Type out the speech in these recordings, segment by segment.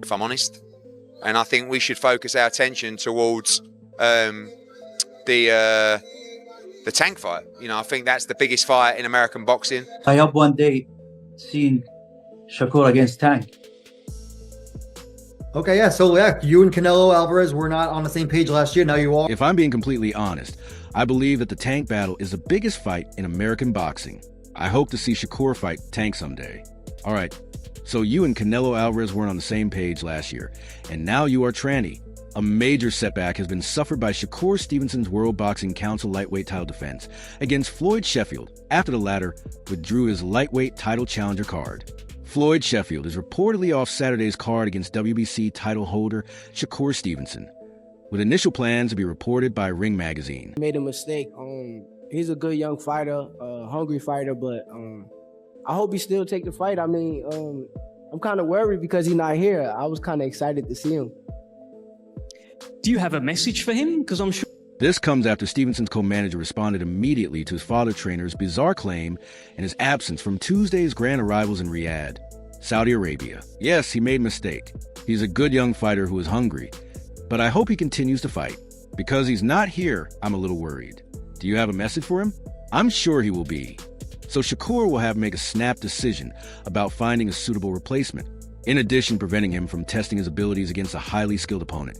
if I'm honest. And I think we should focus our attention towards the Tank fight. You know, I think that's the biggest fight in American boxing. I hope one day seeing Shakur against Tank. Okay, yeah, so yeah, you and Canelo Alvarez were not on the same page last year. Now you are. If I'm being completely honest, I believe that the Tank battle is the biggest fight in American boxing. I hope to see Shakur fight Tank someday. All right, so you and Canelo Alvarez weren't on the same page last year, and now you are tranny. A major setback has been suffered by Shakur Stevenson's World Boxing Council lightweight title defense against Floyd Sheffield after the latter withdrew his lightweight title challenger card. Floyd Sheffield is reportedly off Saturday's card against WBC title holder Shakur Stevenson, with initial plans to be reported by Ring Magazine. Made a mistake. He's a good young fighter, hungry fighter, but I hope he still take the fight. I mean, I'm kind of worried because he's not here. I was kind of excited to see him. Do you have a message for him? Because I'm sure... This comes after Stevenson's co-manager responded immediately to his father trainer's bizarre claim and his absence from Tuesday's grand arrivals in Riyadh, Saudi Arabia. Yes, he made a mistake. He's a good young fighter who is hungry, but I hope he continues to fight. Because he's not here, I'm a little worried. Do you have a message for him? I'm sure he will be. So Shakur will have to make a snap decision about finding a suitable replacement, in addition preventing him from testing his abilities against a highly skilled opponent.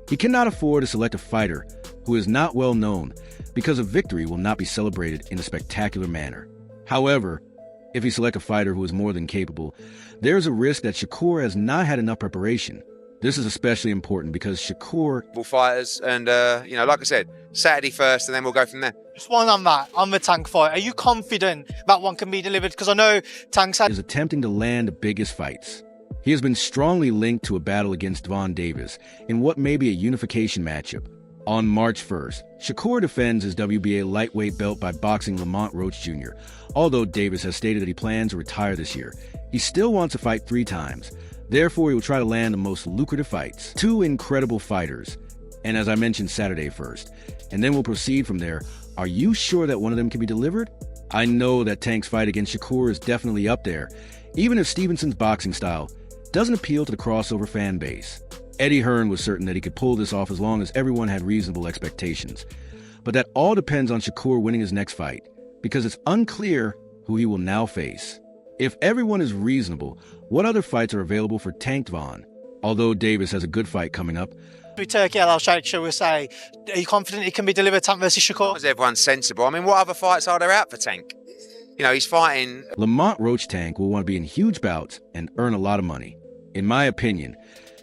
He cannot afford to select a fighter who is not well known, because a victory will not be celebrated in a spectacular manner. However, if he selects a fighter who is more than capable, there is a risk that Shakur has not had enough preparation. This is especially important because Shakur... Fighters, and, you know, like I said, Saturday first, and then we'll go from there. Just one on that, on the Tank fight. Are you confident that one can be delivered? Because I know Tank's is attempting to land the biggest fights. He has been strongly linked to a battle against Devon Davis in what may be a unification matchup. On March 1st, Shakur defends his WBA lightweight belt by boxing Lamont Roach Jr. Although Davis has stated that he plans to retire this year, he still wants to fight 3 times. Therefore, he will try to land the most lucrative fights. 2 incredible fighters. And as I mentioned, Saturday first. And then we'll proceed from there. Are you sure that one of them can be delivered? I know that Tank's fight against Shakur is definitely up there, even if Stevenson's boxing style doesn't appeal to the crossover fan base. Eddie Hearn was certain that he could pull this off as long as everyone had reasonable expectations. But that all depends on Shakur winning his next fight, because it's unclear who he will now face. If everyone is reasonable, what other fights are available for Tank Devon? Although Davis has a good fight coming up. Turki Alalshikh, shall we say, are you confident it can be delivered, Tank versus Shakur? As everyone's sensible. I mean, what other fights are there out for Tank? You know, he's fighting... Lamont Roach Tank will want to be in huge bouts and earn a lot of money. In my opinion,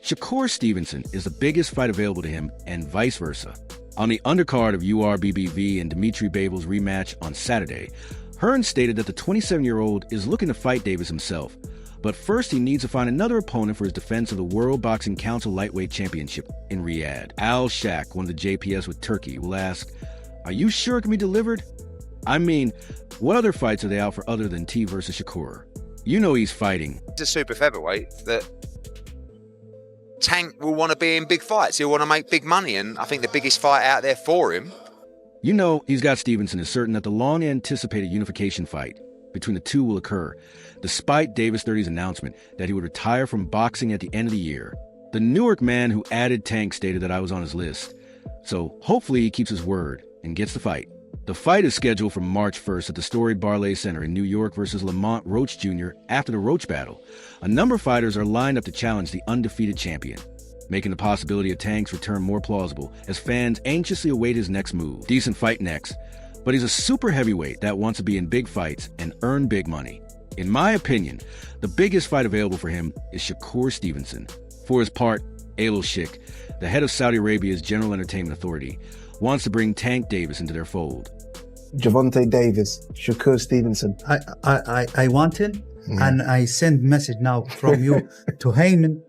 Shakur Stevenson is the biggest fight available to him, and vice versa. On the undercard of URBBV and Dimitri Bivol's rematch on Saturday, Hearn stated that the 27-year-old is looking to fight Davis himself, but first he needs to find another opponent for his defense of the World Boxing Council Lightweight Championship in Riyadh. Al-Sheikh, one of the JPS with Turkey, will ask, "Are you sure it can be delivered?" I mean, what other fights are they out for other than T versus Shakur? You know he's fighting. It's a super featherweight that Tank will want to be in big fights. He'll want to make big money, and I think the biggest fight out there for him... You know he's got Stevenson is certain that the long-anticipated unification fight between the two will occur, despite Davis 30's announcement that he would retire from boxing at the end of the year. The Newark man who added Tank stated that I was on his list, so hopefully he keeps his word and gets the fight. The fight is scheduled for March 1st at the storied Barley Center in New York versus Lamont Roach Jr. after the Roach battle. A number of fighters are lined up to challenge the undefeated champion, making the possibility of Tank's return more plausible as fans anxiously await his next move. Decent fight next, but he's a super heavyweight that wants to be in big fights and earn big money. In my opinion, the biggest fight available for him is Shakur Stevenson. For his part, Al-Sheikh, the head of Saudi Arabia's General Entertainment Authority, wants to bring Tank Davis into their fold. Gervonta Davis, Shakur Stevenson. I want him, and I send message now from you to Heyman.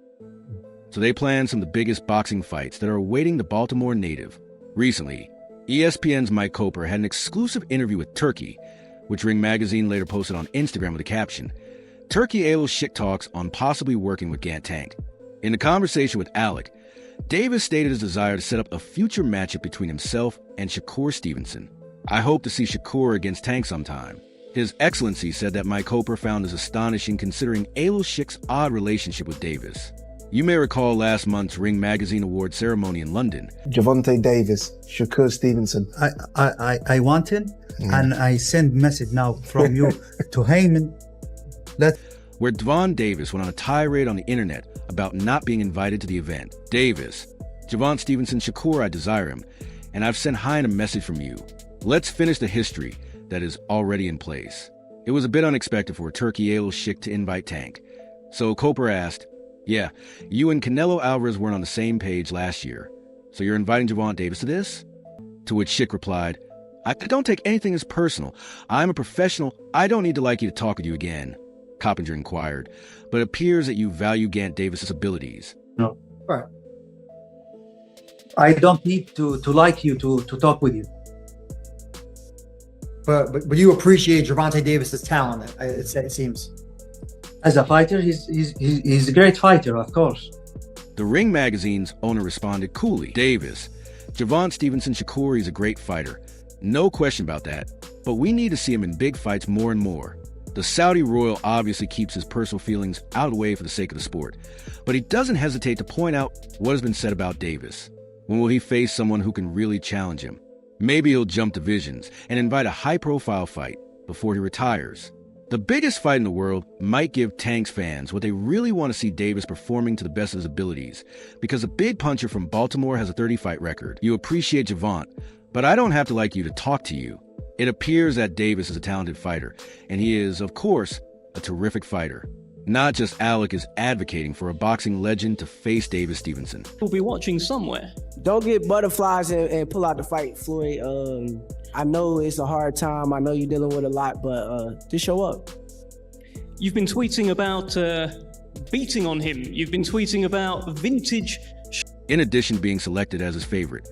So they plan some of the biggest boxing fights that are awaiting the Baltimore native. Recently, ESPN's Mike Coper had an exclusive interview with Turki, which Ring Magazine later posted on Instagram with a caption, "Turki Al-Sheikh talks on possibly working with Gant Tank." In the conversation with Alec, Davis stated his desire to set up a future matchup between himself and Shakur Stevenson. "I hope to see Shakur against Tank sometime." His Excellency said that Mike Coper found this astonishing considering Al-Sheikh's odd relationship with Davis. You may recall last month's Ring Magazine Award ceremony in London. Gervonta Davis, Shakur Stevenson. I want him, and I send message now from you to Heyman. Where Devon Davis went on a tirade on the internet about not being invited to the event. Davis, Gervonta Stevenson, Shakur, I desire him, and I've sent Hein a message from you. Let's finish the history that is already in place. It was a bit unexpected for Turki Al-Sheikh to invite Tank. So Coper asked, yeah, you and Canelo Alvarez weren't on the same page last year, so you're inviting Gervonta Davis to this? To which Sheikh replied, I don't take anything as personal. I'm a professional. I don't need to like you to talk with you again. Coppinger inquired, but it appears that you value Gant Davis's abilities. No. Right. I don't need to like you to talk with you. But you appreciate Gervonta Davis's talent, it seems. As a fighter, he's a great fighter, of course. The Ring Magazine's owner responded coolly. Davis, Gervonta Stevenson Shakur, he's a great fighter. No question about that. But we need to see him in big fights more and more. The Saudi royal obviously keeps his personal feelings out of the way for the sake of the sport. But he doesn't hesitate to point out what has been said about Davis. When will he face someone who can really challenge him? Maybe he'll jump divisions and invite a high-profile fight before he retires. The biggest fight in the world might give Tank's fans what they really want to see Davis performing to the best of his abilities, because a big puncher from Baltimore has a 30-fight record. You appreciate Gervonta, but I don't have to like you to talk to you. It appears that Davis is a talented fighter, and he is, of course, a terrific fighter. Not just Alec is advocating for a boxing legend to face Davis Stevenson. We'll be watching somewhere. Don't get butterflies and pull out the fight, Floyd. I know it's a hard time. I know you're dealing with a lot, but just show up. You've been tweeting about beating on him. You've been tweeting about vintage. In addition to being selected as his favorite,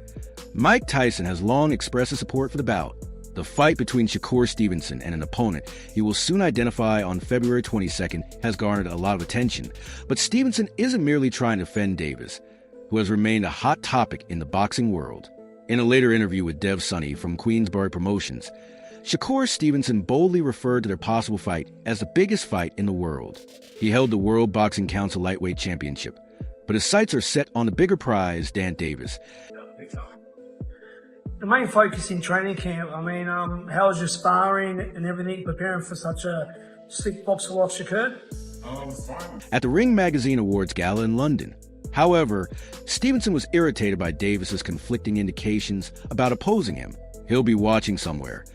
Mike Tyson has long expressed his support for the bout. The fight between Shakur Stevenson and an opponent he will soon identify on February 22nd has garnered a lot of attention. But Stevenson isn't merely trying to defend Davis, who has remained a hot topic in the boxing world. In a later interview with Dev Sunny from Queensbury Promotions, Shakur Stevenson boldly referred to their possible fight as the biggest fight in the world. He held the World Boxing Council Lightweight Championship, but his sights are set on the bigger prize, Dan Davis. The main focus in training camp, how was your sparring and everything, preparing for such a slick boxer like Shakur? At the Ring Magazine Awards Gala in London. However, Stevenson was irritated by Davis's conflicting indications about opposing him. He'll be watching somewhere.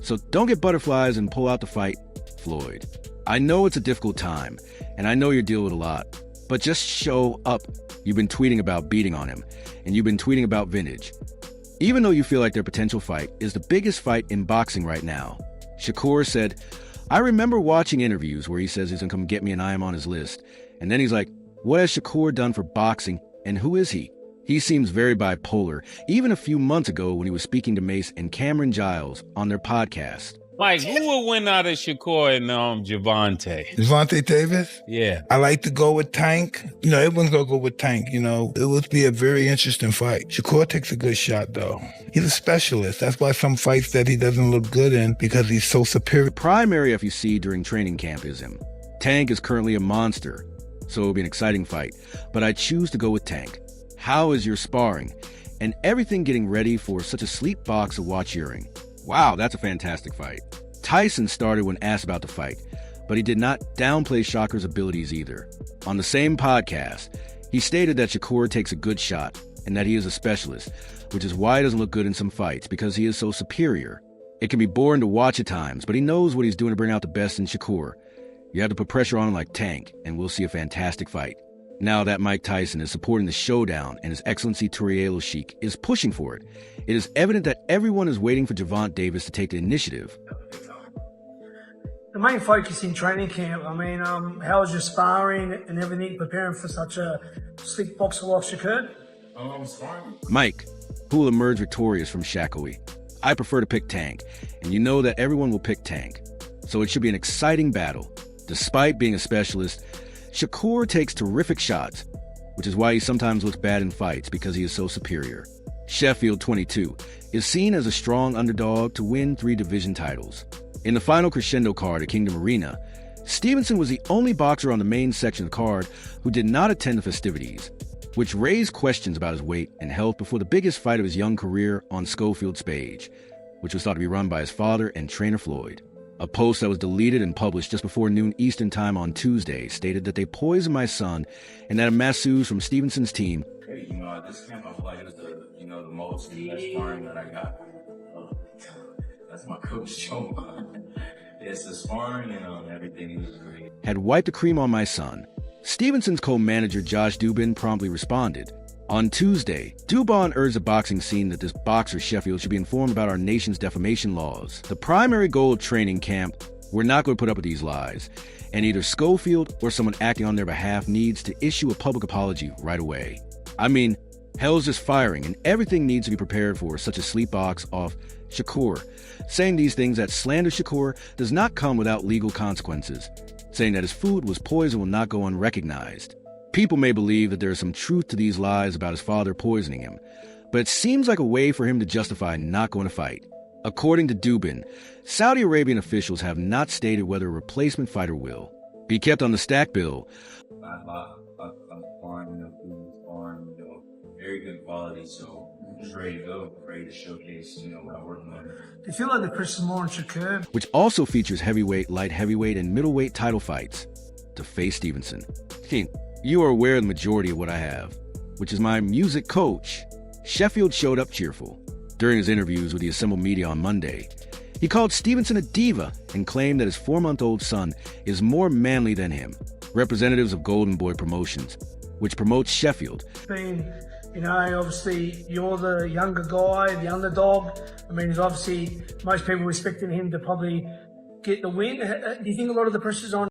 So don't get butterflies and pull out the fight, Floyd. I know it's a difficult time, and I know you're dealing with a lot, but just show up. You've been tweeting about beating on him, and you've been tweeting about vintage. Even though you feel like their potential fight is the biggest fight in boxing right now. Shakur said, I remember watching interviews where he says he's going to come get me and I am on his list. And then he's like, what has Shakur done for boxing and who is he? He seems very bipolar, even a few months ago when he was speaking to Mace and Cameron Giles on their podcast. Mike, who will win out of Shakur and Gervonta? Gervonta Davis? Yeah. I like to go with Tank. Everyone's going to go with Tank, It would be a very interesting fight. Shakur takes a good shot, though. He's a specialist. That's why some fights that he doesn't look good in, because he's so superior. The primary FUC during training camp is him. Tank is currently a monster, so it'll be an exciting fight. But I choose to go with Tank. How is your sparring? And everything getting ready for such a sleep box of watch hearing. Wow, that's a fantastic fight. Tyson started when asked about the fight, but he did not downplay Shakur's abilities either. On the same podcast, he stated that Shakur takes a good shot and that he is a specialist, which is why he doesn't look good in some fights, because he is so superior. It can be boring to watch at times, but he knows what he's doing to bring out the best in Shakur. You have to put pressure on him like Tank, and we'll see a fantastic fight. Now that Mike Tyson is supporting the showdown and His Excellency Turki Alalshikh is pushing for it, it is evident that everyone is waiting for Gervonta Davis to take the initiative. The main focus in training camp, how was your sparring and everything, preparing for such a slick boxer like Shakur? Mike, who will emerge victorious from Shakur? I prefer to pick Tank, and you know that everyone will pick Tank. So it should be an exciting battle. Despite being a specialist, Shakur takes terrific shots, which is why he sometimes looks bad in fights, because he is so superior. Sheffield 22 is seen as a strong underdog to win 3 division titles. In the final crescendo card at Kingdom Arena, Stevenson was the only boxer on the main section of the card who did not attend the festivities, which raised questions about his weight and health before the biggest fight of his young career on Schofield's page, which was thought to be run by his father and trainer Floyd. A post that was deleted and published just before noon Eastern time on Tuesday stated that they poisoned my son and that a masseuse from Stevenson's team. Hey, this camp I feel like it was the most and best sparring that I got. That's my coach, Joe. It's the sparring and everything is great. Had wiped the cream on my son. Stevenson's co-manager Josh Dubin promptly responded. On Tuesday, Dubin urged the boxing scene that this boxer Sheffield should be informed about our nation's defamation laws. The primary goal of training camp, we're not going to put up with these lies, and either Schofield or someone acting on their behalf needs to issue a public apology right away. I mean, hell's just firing, and everything needs to be prepared for such a sleep box off Shakur. Saying these things that slander Shakur does not come without legal consequences. Saying that his food was poison will not go unrecognized. People may believe that there is some truth to these lies about his father poisoning him, but it seems like a way for him to justify not going to fight. According to Dubin, Saudi Arabian officials have not stated whether a replacement fighter will be kept on the stack bill. Very good quality, so just ready to go, ready to showcase, what I'm working on. Do you feel like the press is more on Shakur? Which also features heavyweight, light heavyweight, and middleweight title fights to face Stevenson. You are aware of the majority of what I have, which is my music coach. Sheffield showed up cheerful. During his interviews with the assembled media on Monday, he called Stevenson a diva and claimed that his 4-month-old son is more manly than him. Representatives of Golden Boy Promotions, which promotes Sheffield. Obviously you're the younger guy, the underdog. I mean, there's obviously most people expecting him to probably get the win. Do you think a lot of the pressure's on